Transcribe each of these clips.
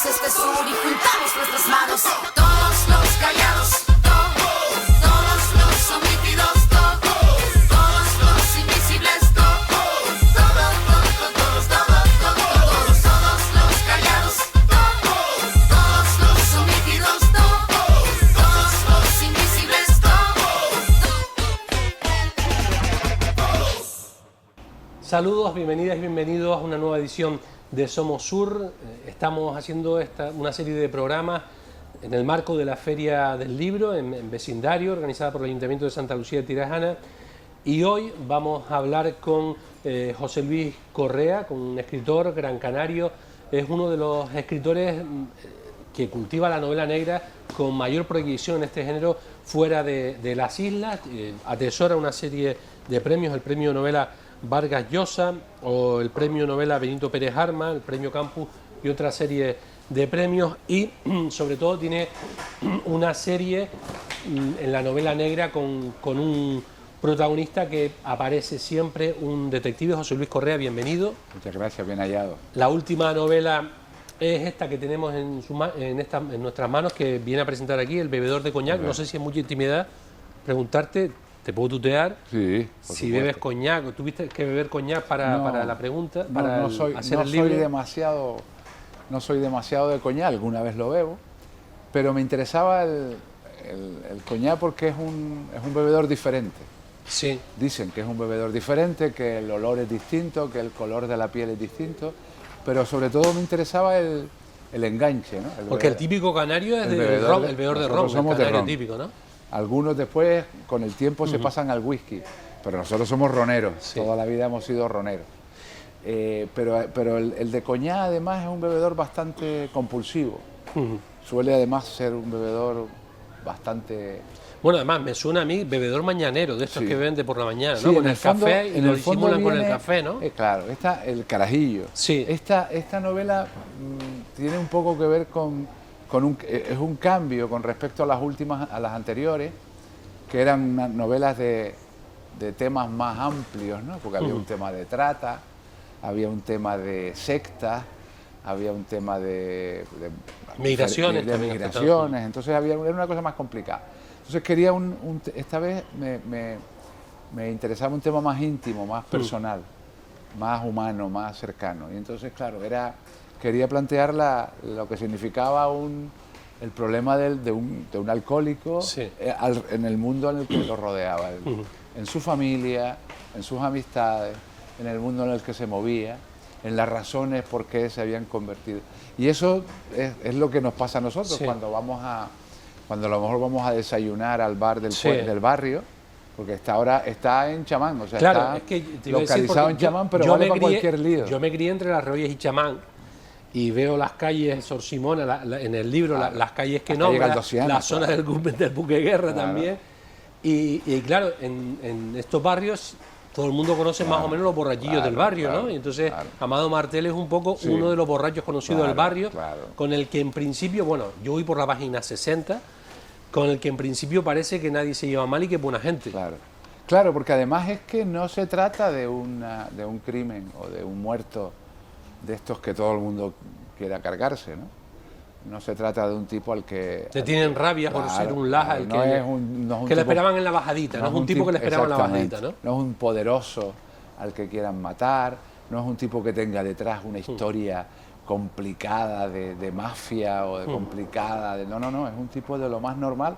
Unamos este sur y juntamos nuestras manos. Todos los callados, todos los omitidos, todos los invisibles, todos los callados, todos los omitidos, todos los invisibles, Saludos, bienvenidas y bienvenidos a una nueva edición de Somos Sur. Estamos haciendo una serie de programas en el marco de la Feria del Libro en vecindario, organizada por el Ayuntamiento de Santa Lucía de Tirajana. Y hoy vamos a hablar con José Luis Correa, con un escritor gran canario. Es uno de los escritores que cultiva la novela negra con mayor proyección en este género fuera de las islas. Atesora una serie de premios, el premio novela Vargas Llosa o el premio novela Benito Pérez Arma, el premio Campus y otra serie de premios, y sobre todo tiene una serie en la novela negra con un protagonista que aparece siempre, un detective. José Luis Correa, bienvenido. Muchas gracias, bien hallado. La última novela es esta que tenemos en nuestras manos, que viene a presentar aquí, El bebedor de coñac. No sé si es mucha intimidad preguntarte. ¿Te puedo tutear? Sí, por si bebes coñac, o tuviste que beber coñac para la pregunta, para hacer el libro. No soy demasiado de coñac, alguna vez lo bebo, pero me interesaba el coñac porque es un bebedor diferente. Sí. Dicen que es un bebedor diferente, que el olor es distinto, que el color de la piel es distinto, pero sobre todo me interesaba el enganche, ¿no? Porque el típico canario es el bebedor de ron, el canario típico, ¿no? Algunos después, con el tiempo, se pasan al whisky, pero nosotros somos roneros, sí. Toda la vida hemos sido roneros. Pero el de coñac, además, es un bebedor bastante compulsivo. Suele, además, ser un bebedor bastante... Bueno, además, me suena a mí bebedor mañanero, de estos que vende por la mañana, sí, ¿no? Con el café, y lo disimulan con el café, ¿no? Claro, el carajillo. Sí. Esta novela tiene un poco que ver es un cambio con respecto a las anteriores, que eran novelas de temas más amplios, ¿no? Porque había un tema de trata, había un tema de sectas, había un tema de migraciones, entonces era una cosa más complicada. Entonces quería esta vez me interesaba un tema más íntimo, más personal, más humano, más cercano. Y entonces, claro, quería plantear lo que significaba el problema de un alcohólico, sí, en el mundo en el que lo rodeaba, en su familia, en sus amistades, en el mundo en el que se movía, en las razones por qué se habían convertido. Y eso es lo que nos pasa a nosotros, sí, cuando a lo mejor vamos a desayunar al bar del barrio, porque está en Chamán, o sea, claro, está es que localizado en Chamán, pero vale para cualquier lío. Yo me crié entre Las Rollas y Chamán, y veo las calles Sor Simona, en el libro, claro, las calles que nombra, la zona del buque de guerra, claro, también. Y claro, en estos barrios todo el mundo conoce, claro, más o menos los borrachillos, claro, del barrio, claro, ¿no? Y entonces, claro, Amado Martel es un poco, sí, uno de los borrachos conocidos, claro, del barrio, claro, con el que en principio, bueno, yo voy por la página 60, con el que en principio parece que nadie se lleva mal y que es buena gente. Claro, porque además es que no se trata de un crimen o de un muerto de estos que todo el mundo quiera cargarse, ¿no? No se trata de un tipo al que... Le tienen rabia, claro, por ser un laja, que le esperaban en la bajadita, no es un tipo que le esperaban en la bajadita, ¿no? No es un poderoso al que quieran matar, no es un tipo que tenga detrás una historia complicada de mafia o de complicada, no, es un tipo de lo más normal.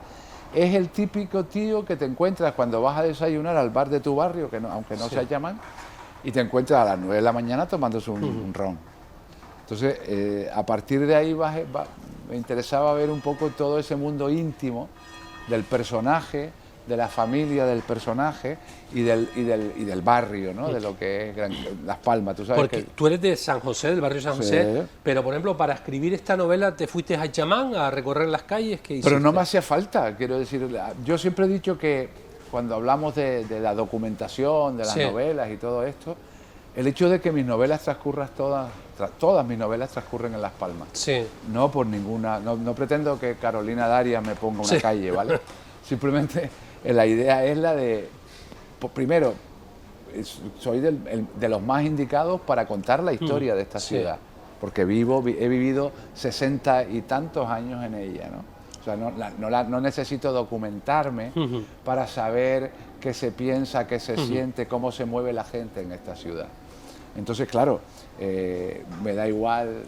Es el típico tío que te encuentras cuando vas a desayunar al bar de tu barrio, aunque no, sí, se llaman, y te encuentras a las 9 de la mañana tomándose un ron. Entonces, a partir de ahí me interesaba ver un poco todo ese mundo íntimo del personaje, de la familia del personaje y del barrio, ¿no? De lo que es Las Palmas. Tú sabes. Porque tú eres de San José, del barrio San José, sí, pero por ejemplo, para escribir esta novela te fuiste a Chamán a recorrer las calles. ¿Qué hiciste? Pero no me hacía falta, quiero decir. Yo siempre he dicho que cuando hablamos de la documentación, de las, sí, novelas y todo esto, el hecho de que mis novelas transcurran todas mis novelas transcurren en Las Palmas. Sí. No por ninguna, no pretendo que Carolina Darias me ponga una, sí, calle, ¿vale? Simplemente la idea es la de, primero, soy de los más indicados para contar la historia de esta ciudad. porque he vivido 60 y tantos años en ella, ¿no? O sea, no necesito documentarme para saber qué se piensa, qué se siente, cómo se mueve la gente en esta ciudad. Entonces, claro, me da igual,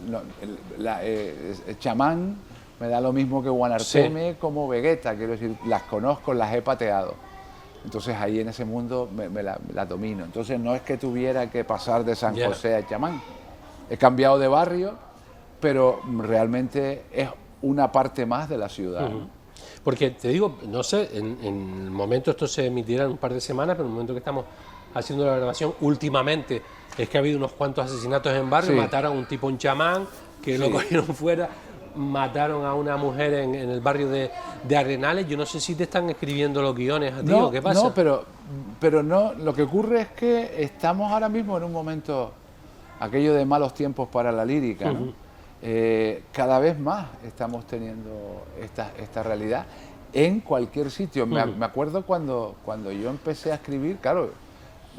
chamán me da lo mismo que Guanarteme como Vegeta, quiero decir, las conozco, las he pateado. Entonces ahí en ese mundo me la domino. Entonces no es que tuviera que pasar de San José a chamán. He cambiado de barrio, pero realmente es una parte más de la ciudad, ¿no? Porque te digo, no sé, en el momento esto se emitirá en un par de semanas, pero en el momento que estamos haciendo la grabación, últimamente es que ha habido unos cuantos asesinatos en barrio, mataron a un tipo, un chamán, que lo cogieron fuera, mataron a una mujer en el barrio de Arenales. Yo no sé si te están escribiendo los guiones a ti o qué pasa. No, pero no, lo que ocurre es que estamos ahora mismo en un momento, aquello de malos tiempos para la lírica, ¿no? Cada vez más estamos teniendo esta realidad en cualquier sitio. Me acuerdo cuando yo empecé a escribir, claro,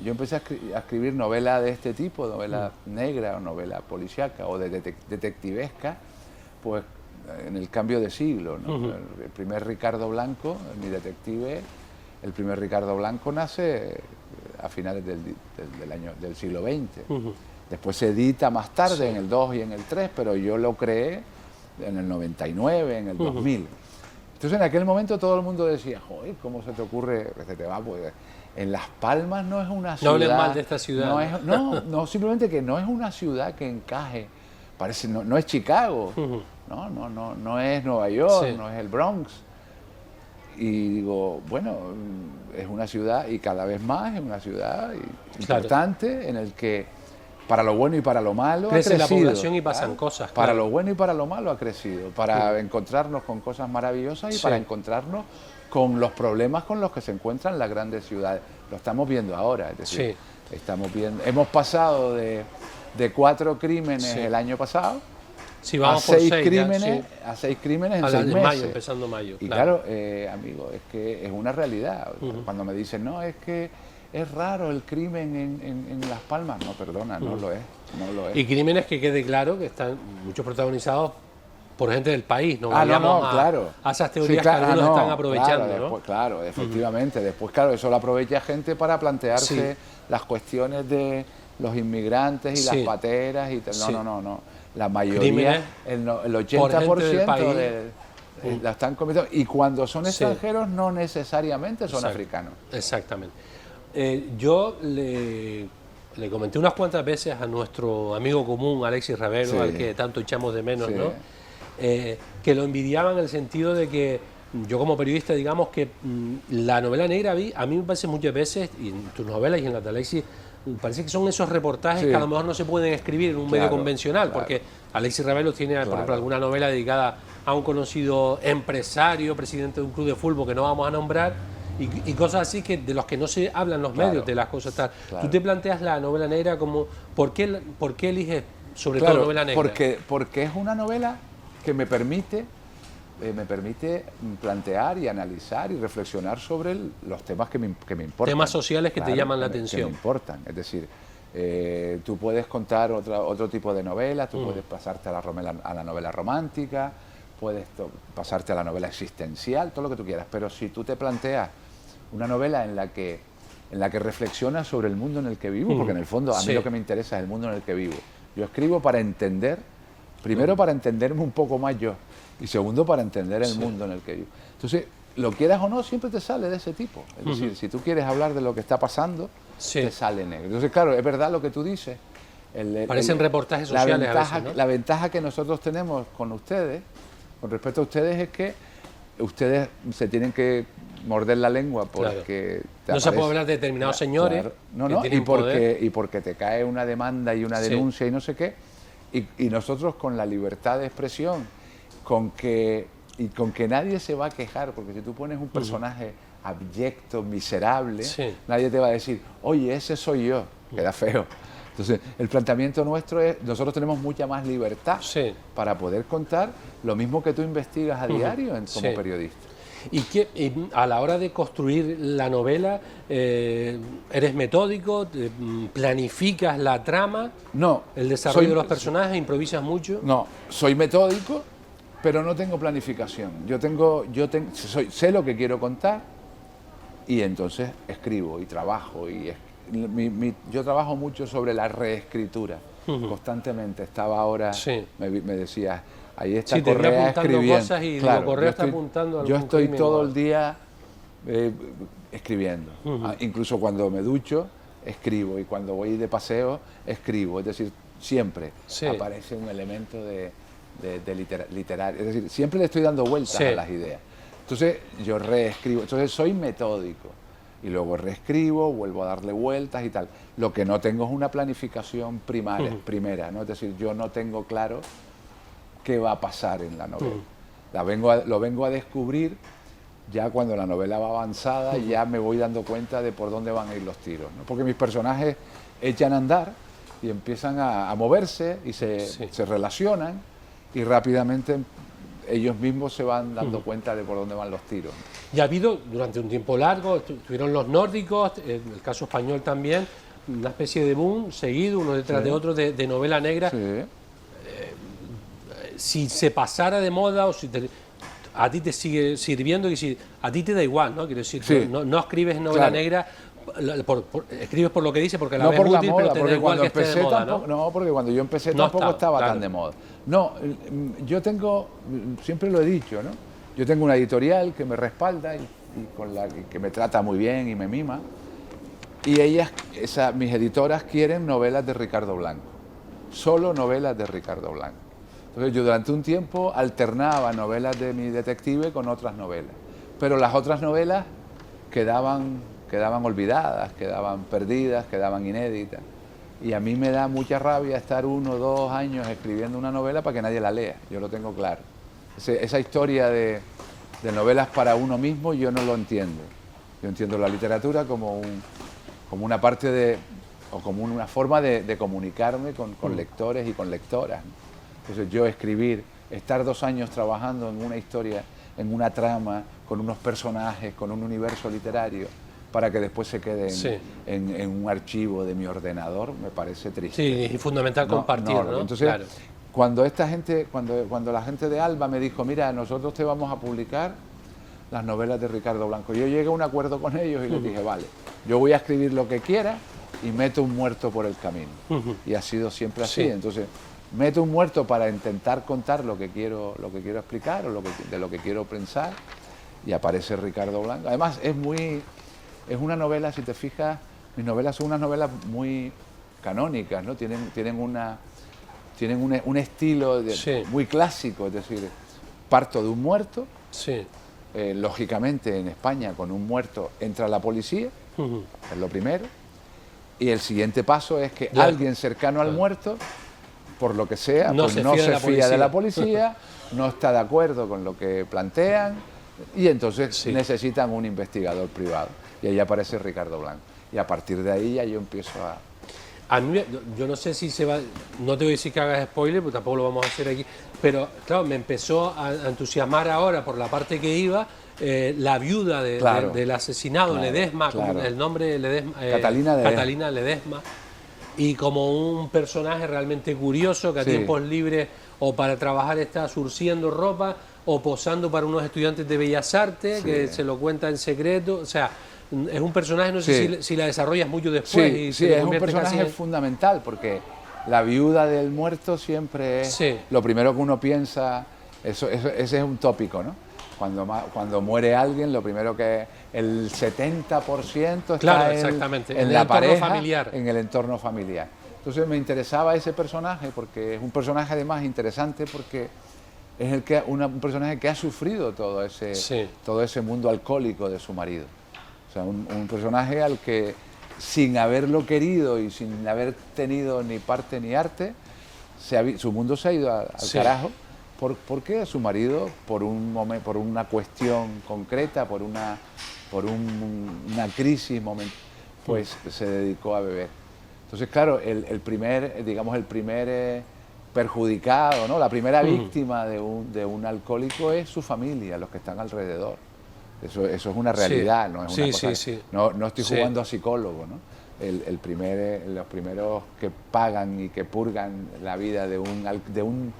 yo empecé a escribir novela de este tipo, novela negra o novela policíaca o detectivesca, pues en el cambio de siglo, ¿no? El primer Ricardo Blanco, mi detective, el primer Ricardo Blanco nace a finales del siglo XX. Después se edita más tarde, en el 2 y en el 3, pero yo lo creé en el 99, en el 2000. Entonces en aquel momento todo el mundo decía, joder, ¿cómo se te ocurre? Se te va, pues, en Las Palmas no es una ciudad... No hables mal de esta ciudad. No, simplemente que no es una ciudad que encaje. Parece, no es Chicago, no es Nueva York, no es el Bronx. Y digo, bueno, es una ciudad, y cada vez más es una ciudad importante, en el que para lo bueno y para lo malo crece ha crecido. La población y pasan cosas. Para lo bueno y para lo malo ha crecido, para encontrarnos con cosas maravillosas y para encontrarnos con los problemas con los que se encuentran las grandes ciudades. Lo estamos viendo ahora, es decir, hemos pasado de 4 crímenes el año pasado vamos a 6 crímenes en 6 meses. Mayo, empezando mayo. Y claro, amigo, es que es una realidad. Cuando me dicen, no, es que es raro el crimen en Las Palmas. No, perdona, no lo es. Y crímenes que quede claro que están muchos protagonizados por gente del país, no claro. a esas teorías que algunos están aprovechando, claro, ¿no? Después, claro, efectivamente. Después, claro, eso lo aprovecha gente para plantearse las cuestiones de los inmigrantes y las pateras y tal. No. La mayoría, el 80% la están cometiendo. Y cuando son extranjeros, no necesariamente son africanos. Exactamente. Yo le comenté unas cuantas veces a nuestro amigo común, Alexis Ravelo, al que tanto echamos de menos, ¿no? Que lo envidiaban en el sentido de que yo como periodista, digamos que la novela negra a mí me parece muchas veces, y en tus novelas y en la de Alexis, parece que son esos reportajes que a lo mejor no se pueden escribir en un medio convencional, porque Alexis Ravelo tiene, por ejemplo, alguna novela dedicada a un conocido empresario, presidente de un club de fútbol que no vamos a nombrar, y cosas así que de los que no se hablan los medios, de las cosas tal. Tú te planteas la novela negra como, ¿por qué eliges sobre todo novela negra? Porque es una novela que me permite plantear y analizar y reflexionar sobre los temas que me importan. Temas sociales que te llaman la atención. Que me importan. Es decir, tú puedes contar otro tipo de novelas, tú puedes pasarte a la novela romántica, puedes pasarte a la novela existencial, todo lo que tú quieras, pero si tú te planteas una novela en la que reflexionas sobre el mundo en el que vivo, porque en el fondo a mí lo que me interesa es el mundo en el que vivo. Yo escribo para entender, primero para entenderme un poco más yo, y segundo para entender el mundo en el que vivo. Entonces, lo quieras o no, siempre te sale de ese tipo. Es decir, si tú quieres hablar de lo que está pasando, te sale negro. Entonces, claro, es verdad lo que tú dices. Parecen reportajes sociales a veces, ¿no? La ventaja que nosotros tenemos con ustedes, con respecto a ustedes, es que ustedes se tienen que morder la lengua porque... No se puede hablar de determinados señores. Y porque te cae una demanda y una denuncia y no sé qué. Y nosotros con la libertad de expresión, con que nadie se va a quejar, porque si tú pones un personaje abyecto, miserable, nadie te va a decir, oye, ese soy yo, queda feo. Entonces, el planteamiento nuestro es, nosotros tenemos mucha más libertad para poder contar lo mismo que tú investigas a diario como periodista. Y a la hora de construir la novela, ¿eres metódico? ¿Planificas la trama? No. ¿El desarrollo de los personajes? ¿Improvisas mucho? No, soy metódico, pero no tengo planificación. Sé lo que quiero contar y entonces escribo y trabajo. Yo trabajo mucho sobre la reescritura, constantemente. Estaba ahora, Sí. me decías, ahí está Sí, te voy Correa apuntando escribiendo. cosas y Claro, Correa está apuntando yo algún estoy crimen todo o el algo. día escribiendo. Incluso cuando me ducho, escribo. Y cuando voy de paseo, escribo. Es decir, siempre Sí. aparece un elemento de literario. Es decir, siempre le estoy dando vueltas Sí. a las ideas. Entonces, yo reescribo. Entonces, soy metódico. Y luego reescribo, vuelvo a darle vueltas y tal. Lo que no tengo es una planificación primera, ¿no? Es decir, yo no tengo claro qué va a pasar en la novela. Lo vengo a descubrir ya cuando la novela va avanzada y ya me voy dando cuenta de por dónde van a ir los tiros, ¿no? Porque mis personajes echan a andar y empiezan a moverse y se relacionan y rápidamente ellos mismos se van dando cuenta de por dónde van los tiros. Y ha habido durante un tiempo largo, estuvieron los nórdicos, el caso español también, una especie de boom seguido, uno detrás de otro, de novela negra. Sí. Si se pasara de moda o si a ti te sigue sirviendo, y si a ti te da igual, ¿no? Quiero decir, Sí. no escribes novela Claro. negra, escribes por lo que dice, porque la No ves por la útil, moda, pero te da porque igual cuando que esté de empecé moda, tampoco, ¿no? no, porque cuando yo empecé No tampoco estaba claro. tan de moda. No, yo tengo, siempre lo he dicho, ¿no? Yo tengo una editorial que me respalda y que me trata muy bien y me mima. Y mis editoras quieren novelas de Ricardo Blanco, solo novelas de Ricardo Blanco. Entonces yo durante un tiempo alternaba novelas de mi detective con otras novelas, pero las otras novelas quedaban olvidadas, quedaban perdidas, quedaban inéditas. Y a mí me da mucha rabia estar 1 o 2 años escribiendo una novela para que nadie la lea, yo lo tengo claro. Esa historia de novelas para uno mismo yo no lo entiendo. Yo entiendo la literatura como una parte o como una forma de comunicarme con lectores y con lectoras, ¿no? Entonces yo estar 2 años trabajando en una historia, en una trama, con unos personajes, con un universo literario, para que después se quede en un archivo de mi ordenador, me parece triste. Sí, es fundamental compartir, ¿no? Entonces, Claro. cuando la gente de Alba me dijo, mira, nosotros te vamos a publicar las novelas de Ricardo Blanco, yo llegué a un acuerdo con ellos y les dije, vale, yo voy a escribir lo que quiera y meto un muerto por el camino. Y ha sido siempre así. Sí. Entonces, meto un muerto para intentar contar lo que quiero explicar o de lo que quiero pensar, y aparece Ricardo Blanco. Además, es una novela, si te fijas, mis novelas son unas novelas muy canónicas, ¿no? Tienen un estilo muy clásico, es decir, parto de un muerto. Sí. Lógicamente, en España, con un muerto entra la policía, es lo primero, y el siguiente paso es que alguien cercano al muerto, por lo que sea, No pues se no fía de se la fía de la policía. policía, no está de acuerdo con lo que plantean, y entonces necesitan un investigador privado. Y ahí aparece Ricardo Blanco. Y a partir de ahí ya yo empiezo A mí, yo no sé si se va, no te voy a decir que hagas spoiler, porque tampoco lo vamos a hacer aquí, pero claro, me empezó a entusiasmar ahora por la parte que iba, la viuda del asesinado, Claro, Ledesma, claro. Como el nombre Ledesma, Catalina Ledesma, y como un personaje realmente curioso que a tiempos libres o para trabajar está surciendo ropa o posando para unos estudiantes de Bellas Artes, que se lo cuenta en secreto, o sea, es un personaje, no sé si la desarrollas mucho después. Sí, y sí, se es un convierte casi personaje fundamental, porque la viuda del muerto siempre es lo primero que uno piensa, ese es un tópico, ¿no? Cuando muere alguien, lo primero que el 70% está en la pareja, familiar. En el entorno familiar. Entonces me interesaba ese personaje, porque es un personaje además interesante, porque es un personaje que ha sufrido todo ese mundo alcohólico de su marido. O sea, un personaje al que, sin haberlo querido y sin haber tenido ni parte ni arte, su mundo se ha ido al carajo. Porque su marido, por una cuestión concreta, por una crisis pues se dedicó a beber. Entonces, claro, el primer perjudicado, ¿no? La primera víctima de un alcohólico es su familia, los que están alrededor. Eso es una realidad, no es una Sí, cosa. sí, sí. No estoy Sí. jugando a psicólogo, ¿no? Los primeros que pagan y que purgan la vida de un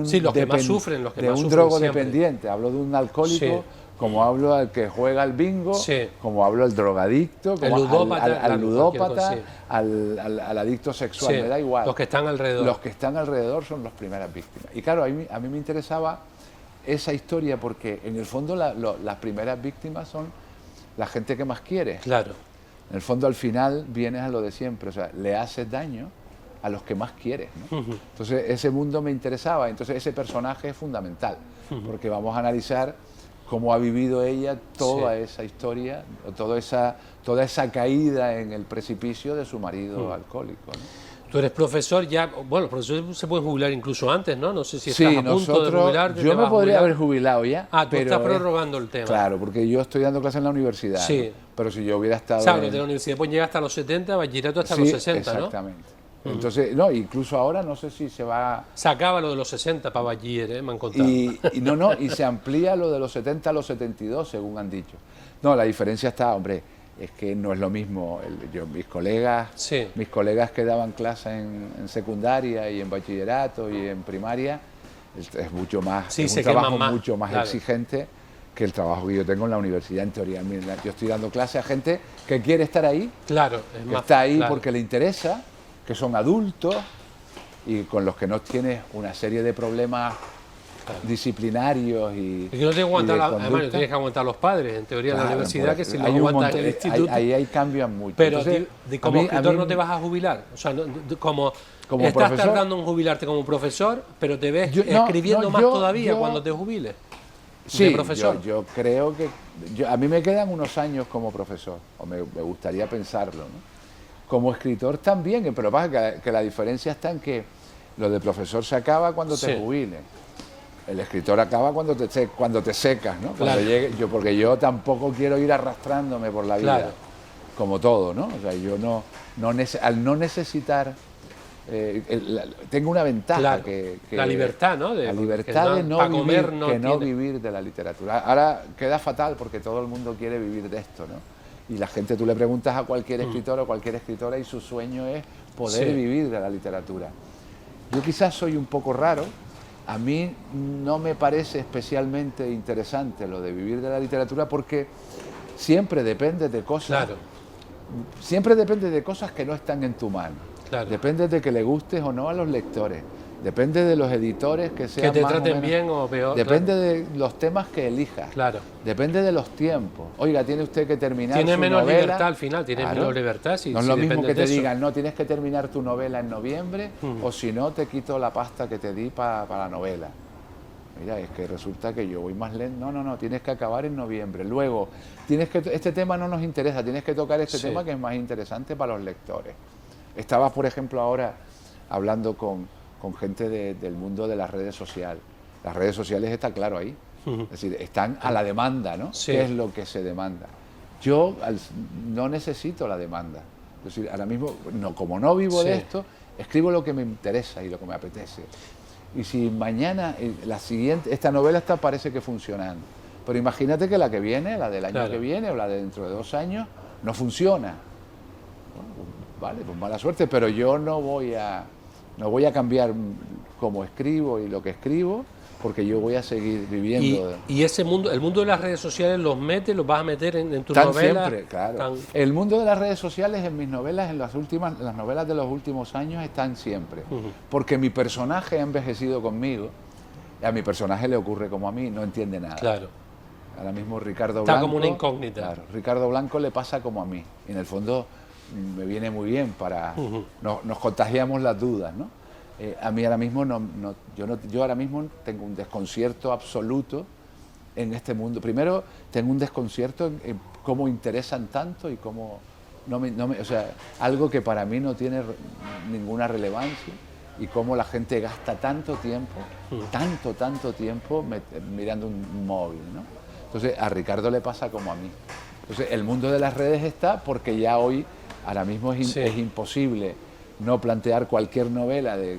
Sí, los que más sufren, los que de más un sufren drogodependiente. Hablo de un alcohólico, Sí. como hablo al que juega al bingo, Sí. como hablo al drogadicto, como El ludópata, al claro, ludópata, cualquier cosa, al adicto sexual, Sí, me da igual. los que están alrededor. Los que están alrededor son las primeras víctimas. Y claro, a mí me interesaba esa historia porque en el fondo las primeras víctimas son la gente que más quieres. Claro. En el fondo al final vienes a lo de siempre, o sea, le haces daño a los que más quieres, ¿no? Entonces ese mundo me interesaba, entonces ese personaje es fundamental, porque vamos a analizar cómo ha vivido ella toda esa historia, toda esa caída en el precipicio de su marido alcohólico, ¿no? Tú eres profesor ya, bueno, los profesores se pueden jubilar incluso antes, ¿no? No sé si Sí, estás a punto de jubilarte. yo te vas me a podría jubilar. haber jubilado ya. Ah, tú pero estás prorrogando el tema. Claro, porque yo estoy dando clases en la universidad, Sí. ¿no? Pero si yo hubiera estado... Sabes, de la universidad pues llega hasta los 70, bachillerato hasta Sí, los 60, ¿no? exactamente. Entonces, no, incluso ahora no sé si se va... Se acaba lo de los 60 para bachiller, ¿eh? Me han contado. Y se amplía lo de los 70 a los 72, según han dicho. No, la diferencia está, hombre, es que no es lo mismo. Mis colegas que daban clases en secundaria y en bachillerato y en primaria, es mucho más, Sí, es se un trabajo queman más, mucho más claro. exigente que el trabajo que yo tengo en la universidad, en teoría. Mira, yo estoy dando clases a gente que quiere estar ahí, Claro, es que más. está ahí claro. porque le interesa, que son adultos y con los que no tienes una serie de problemas disciplinarios y Es que no te aguantan, y de además, conducta. tienes que aguantar a los padres, en teoría, en la Claro, universidad, por que eso. si no Hay un aguantas en el montón- instituto. ahí cambian mucho. Pero Entonces, como a escritor mí- no te vas a jubilar. O sea, como estás profesor- tardando en jubilarte como profesor, pero te ves Yo- no, escribiendo no, más yo- todavía yo- cuando te jubiles. Sí, de profesor. yo creo que... a mí me quedan unos años como profesor, o me gustaría pensarlo, ¿no? Como escritor también, pero pasa que la diferencia está en que lo de profesor se acaba cuando te Sí. jubiles. El escritor acaba cuando te secas, ¿no? Cuando Claro. porque yo tampoco quiero ir arrastrándome por la vida, Claro. como todo, ¿no? O sea, yo al no necesitar... tengo una ventaja Claro. que La libertad, ¿no? la libertad de no para vivir, comer no que no tiene. vivir de la literatura. Ahora queda fatal porque todo el mundo quiere vivir de esto, ¿no? Y la gente, tú le preguntas a cualquier escritor o cualquier escritora y su sueño es poder Sí. vivir de la literatura. Yo quizás soy un poco raro, a mí no me parece especialmente interesante lo de vivir de la literatura porque siempre depende de cosas, Claro, siempre depende de cosas que no están en tu mano. claro. Depende de que le gustes o no a los lectores. Depende de los editores que sean Que te más o traten menos- bien o peor. Depende de los temas que elijas. Claro. Depende de los tiempos. Oiga, tiene usted que terminar Tiene su menos novela. libertad al final, tiene Claro. menos libertad. Si, No es si lo mismo dependes que te de eso. digan, no, tienes que terminar tu novela en noviembre o si no te quito la pasta que te di para la novela. Mira, es que resulta que yo voy más lento. No, tienes que acabar en noviembre. Luego, este tema no nos interesa, tienes que tocar este Sí. tema que es más interesante para los lectores. Estaba, por ejemplo, ahora hablando con gente del mundo de las redes sociales. Las redes sociales está claro ahí. Ujú. Es decir, están a la demanda, ¿no? Sí. ¿Qué es lo que se demanda? Yo no necesito la demanda. Es decir, ahora mismo, como no vivo de Sí. esto, escribo lo que me interesa y lo que me apetece. Y si mañana, esta novela parece que funcionando, pero imagínate que la que viene, la del año Claro. que viene o la de dentro de 2 años, no funciona. Bueno, pues vale, pues mala suerte, pero yo no voy a cambiar cómo escribo y lo que escribo, porque yo voy a seguir viviendo. Y ese mundo, el mundo de las redes sociales los vas a meter en tus Tan novelas. siempre, claro. tan- El mundo de las redes sociales en mis novelas, en las novelas de los últimos años, están siempre. Ujú. Porque mi personaje ha envejecido conmigo, y a mi personaje le ocurre como a mí, no entiende nada. Claro. Ahora mismo Ricardo Está Blanco... como una incógnita. Claro, Ricardo Blanco le pasa como a mí. Y en el fondo me viene muy bien para... Ujú. nos contagiamos las dudas, ¿no? A mí ahora mismo yo ahora mismo tengo un desconcierto absoluto en este mundo. Primero tengo un desconcierto en cómo interesan tanto y cómo o sea, algo que para mí no tiene ninguna relevancia y cómo la gente gasta tanto tiempo, tanto tiempo mirando un móvil, ¿no? Entonces a Ricardo le pasa como a mí. Entonces el mundo de las redes está porque ya hoy, ahora mismo es imposible no plantear cualquier novela Es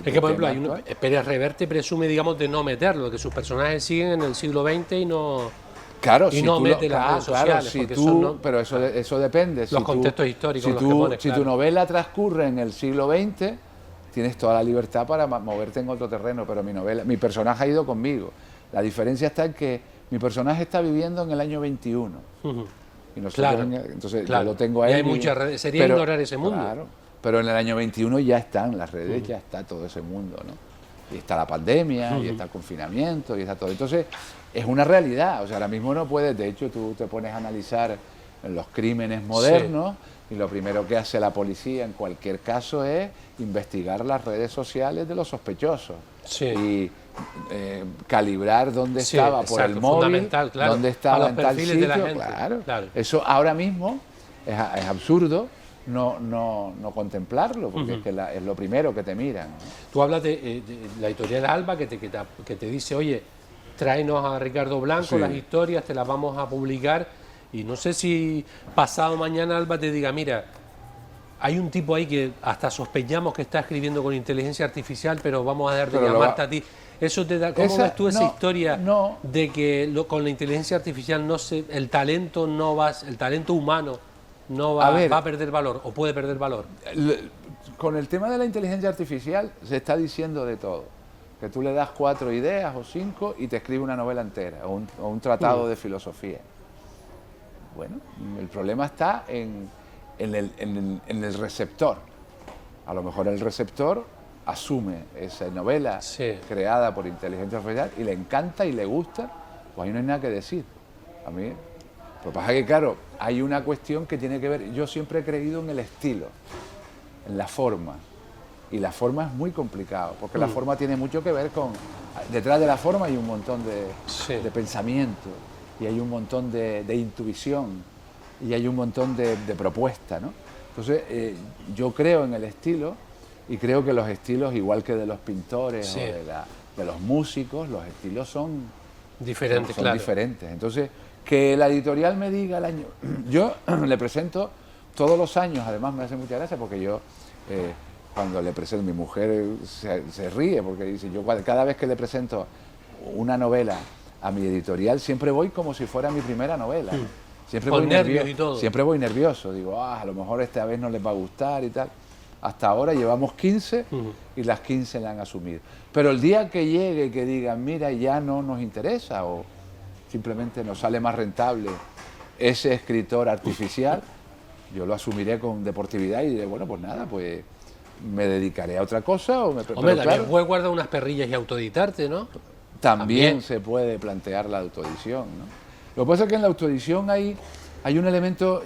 que, por ejemplo, Pérez Reverte presume, digamos, de no meterlo, que sus personajes siguen en el siglo XX y no Claro, y si no tú mete lo, las redes sociales, si porque tú, eso no- pero eso depende. Los contextos históricos en los que pones, Si claro. tu novela transcurre en el siglo XX, tienes toda la libertad para moverte en otro terreno, pero mi personaje ha ido conmigo. La diferencia está en que mi personaje está viviendo en el año 21. Ujú. Y nosotros Claro, entonces claro. yo lo tengo a Y él. hay muchas redes. Sería ignorar ese mundo. Claro, pero en el año 21 ya están las redes, ya está todo ese mundo, ¿no? Y está la pandemia, y está el confinamiento, y está todo. Entonces, es una realidad. O sea, ahora mismo no puedes, de hecho, tú te pones a analizar los crímenes modernos y lo primero que hace la policía en cualquier caso es investigar las redes sociales de los sospechosos. Sí. Y calibrar dónde Sí, estaba por exacto, el móvil, fundamental, claro. dónde A estaba los en tal perfiles de la sitio. gente, Claro. claro. Eso ahora mismo es absurdo no contemplarlo, porque es que es lo primero que te miran, ¿no? Tú hablas de la editorial Alba que te dice, oye, tráenos a Ricardo Blanco Sí. las historias, te las vamos a publicar, y no sé si pasado mañana Alba te diga, mira, hay un tipo ahí que hasta sospechamos que está escribiendo con inteligencia artificial, pero vamos a dejar de Pero lo llamarte va- a ti. Eso te da, ¿cómo ves tú esa no, historia no. de que con la inteligencia artificial el talento humano no A ver. va a perder valor o puede perder valor? Con el tema de la inteligencia artificial se está diciendo de todo. Que tú le das 4 ideas o 5 y te escribe una novela entera o un tratado de filosofía. Bueno, el problema está en el receptor. A lo mejor el receptor asume esa novela Sí. creada por inteligencia artificial y le encanta y le gusta, pues ahí no hay nada que decir. A mí, lo que pasa es que, claro, hay una cuestión que tiene que ver, yo siempre he creído en el estilo, en la forma, y la forma es muy complicado, porque la forma tiene mucho que ver con, detrás de la forma hay un montón Sí. de pensamiento, y hay un montón de intuición, y hay un montón de propuesta, ¿no? Entonces, yo creo en el estilo, y creo que los estilos, igual que de los pintores Sí. o de los músicos, los estilos son Diferente, son claro. diferentes. Entonces, que la editorial me diga el año... Yo le presento todos los años, además me hace mucha gracia porque yo, cuando le presento, mi mujer se ríe porque dice, yo cada vez que le presento una novela a mi editorial, siempre voy como si fuera mi primera novela. Siempre Con voy nervios y todo. Siempre voy nervioso, digo, a lo mejor esta vez no les va a gustar y tal. Hasta ahora llevamos 15 y las 15 la han asumido. Pero el día que llegue y que digan, mira, ya no nos interesa o simplemente nos sale más rentable ese escritor artificial, yo lo asumiré con deportividad y diré, bueno, pues nada, pues me dedicaré a otra cosa. Hombre, pero también claro, puedes guardar unas perrillas y autoeditarte, ¿no? también también. se puede plantear la autoedición, ¿no? Lo que pasa es que en la autoedición hay un elemento,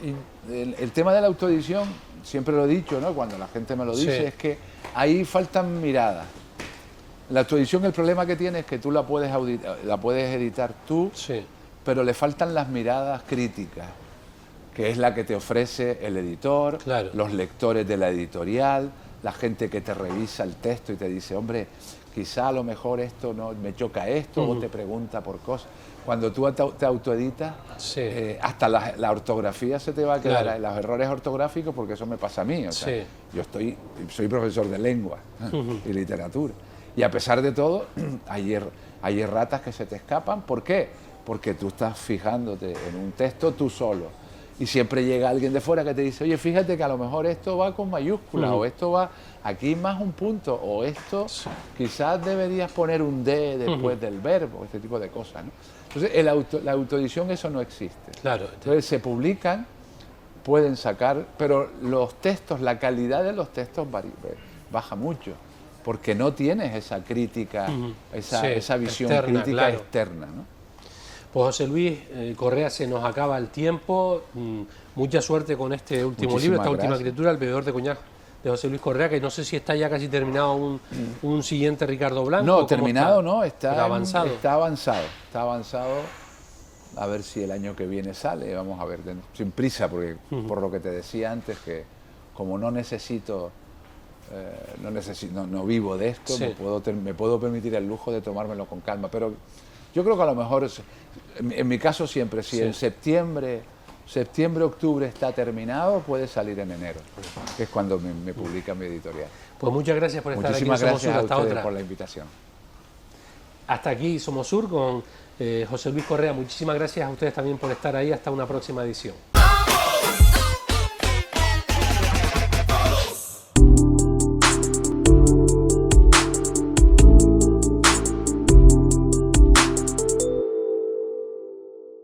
el tema de la autoedición, siempre lo he dicho, ¿no? Cuando la gente me lo dice, Sí. es que ahí faltan miradas. La autoedición, el problema que tiene es que tú la puedes editar tú, Sí. pero le faltan las miradas críticas, que es la que te ofrece el editor, Claro. los lectores de la editorial, la gente que te revisa el texto y te dice, hombre, quizá a lo mejor esto no me choca esto, o te pregunta por cosas. Cuando tú te autoeditas, Sí. hasta la ortografía se te va a quedar, Claro. los errores ortográficos, porque eso me pasa a mí. O sea, Sí. yo soy profesor de lengua y literatura. Y a pesar de todo, hay erratas que se te escapan. ¿Por qué? Porque tú estás fijándote en un texto tú solo. Y siempre llega alguien de fuera que te dice, oye, fíjate que a lo mejor esto va con mayúsculas, o esto va aquí más un punto, o esto quizás deberías poner un D después del verbo, este tipo de cosas, ¿no? Entonces, la autoedición, eso no existe. Claro. Entonces, se publican, pueden sacar, pero los textos, la calidad de los textos baja mucho, porque no tienes esa crítica, Sí, esa visión externa, crítica claro. externa, ¿no? Pues José Luis Correa, se nos acaba el tiempo. Mucha suerte con este último Muchísimas libro, esta última gracias. escritura, El bebedor de coñac, de José Luis Correa, que no sé si está ya casi terminado un siguiente Ricardo Blanco. No, ¿cómo terminado está? no, Pero está avanzado. Está avanzado. A ver si el año que viene sale, vamos a ver, sin prisa, porque por lo que te decía antes, que como no vivo de esto, Sí. me puedo permitir el lujo de tomármelo con calma. Pero yo creo que a lo mejor, en mi caso siempre, si Sí. en septiembre, octubre está terminado, puede salir en enero, que es cuando me publica mi editorial. Pues muchas gracias por estar aquí en Muchísimas Somos gracias Sur. a Hasta ustedes otra. por la invitación. Hasta aquí Somos Sur con José Luis Correa, muchísimas gracias a ustedes también por estar ahí. Hasta una próxima edición.